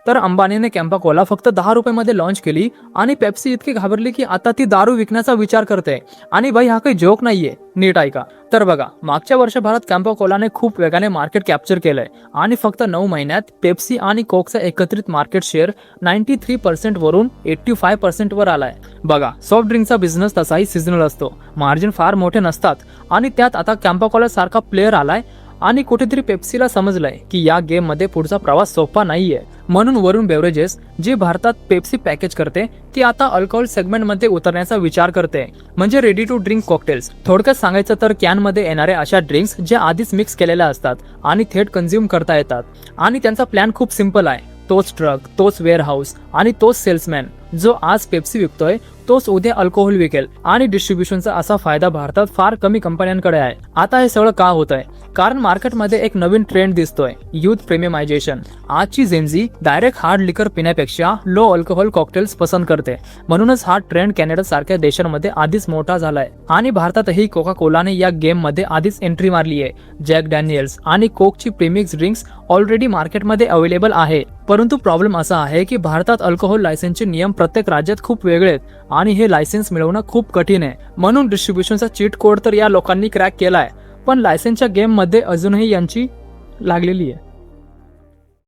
तर अंबानीने कॅम्पा कोला फक्त 10 रुपयामध्ये लॉन्च केली आणि पेप्सी इतकी घाबरली की आता ती दारू विकण्याचा विचार करते. आणि भाई हा काही जोक नाहीये, नीट ऐका. तर बघा, मागच्या वर्षभरात कॅम्पा कोलाने खूप वेगाने मार्केट कॅप्चर केलंय आणि फक्त 9 महिन्यात पेप्सी आणि कोकचा एकत्रित मार्केट शेअर 93% वरून 85% वर आलाय. बघा, सॉफ्ट ड्रिंकचा बिझनेस तसाही सीझनल असतो, मार्जिन फार मोठे नसतात आणि त्यात आता कॅम्पा कोला सारखा प्लेअर आलाय आणि कुठेतरी पेप्सीला समजलंय की या गेम मध्ये पुढचा प्रवास सोपा नाहीये. म्हणून वरुण बेवरेजेस, जी भारतात पेप्सी पॅकेज करते, ती आता अल्कोहोल सेगमेंट मध्ये उतरण्याचा विचार करते, म्हणजे रेडी टू ड्रिंक कॉकटेल्स. थोडक्यात सांगायचं तर कॅन मध्ये येणाऱ्या अशा ड्रिंक्स ज्या आधीच मिक्स केलेल्या असतात आणि थेट कन्झ्युम करता येतात. आणि त्यांचा प्लॅन खूप सिंपल आहे. तोच ट्रक, तोच वेअरहाऊस आणि तोच सेल्समॅन जो आज पेप्सी विकतोय तोच उद्या अल्कोहोल विकेल. आणि डिस्ट्रीब्युशनचा असा फायदा भारतात फार कमी कंपन्यांकडे आहे. आता हे सगळं का होत आहे? कारण मार्केटमध्ये एक नवीन ट्रेंड दिसतोय, युथ प्रीमियमायझेशन. आजची जेनझी डायरेक्ट हार्ड लिकर पिण्यापेक्षा लो अल्कोहोल कॉकटेल्स पसंत करते. म्हणूनच हा ट्रेंड कॅनडा सारख्या देशांमध्ये आधीच मोठा झालाय आणि भारतातही कोका कोलाने या गेम मध्ये आधीच एंट्री मारली आहे. जॅक डॅनियल्स आणि कोकची प्रीमिक्स ड्रिंक्स ऑलरेडी मार्केटमध्ये अवेलेबल आहे. परंतु प्रॉब्लेम असा आहे की भारतात अल्कोहोल लायसन्सचे नियम प्रत्येक राज्यात खूप वेगळे आहेत आणि हे लायसन्स मिळवणं खूप कठीण आहे. म्हणून डिस्ट्रीब्युशनचा चीट कोड तर या लोकांनी क्रॅक केलाय, पण लायसन्सच्या गेम मध्ये अजूनही यांची लागलेली आहे.